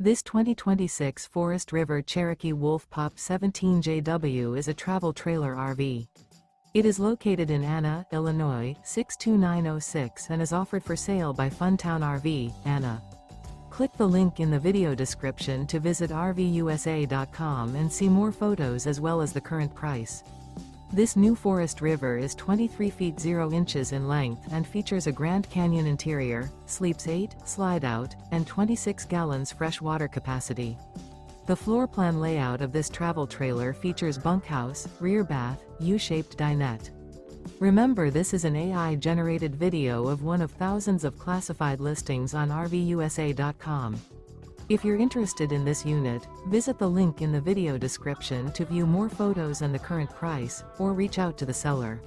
This 2026 Forest River Cherokee Wolf Pup 17JW is a travel trailer RV. It is located in Anna, Illinois, 62906 and is offered for sale by Funtown RV, Anna. Click the link in the video description to visit RVUSA.com and see more photos as well as the current price. This new Forest River is 23 feet 0 inches in length and features a Grand Canyon interior, sleeps 8, slide-out, and 26 gallons fresh water capacity. The floor plan layout of this travel trailer features bunkhouse, rear bath, U-shaped dinette. Remember, this is an AI-generated video of one of thousands of classified listings on RVUSA.com. If you're interested in this unit, visit the link in the video description to view more photos and the current price, or reach out to the seller.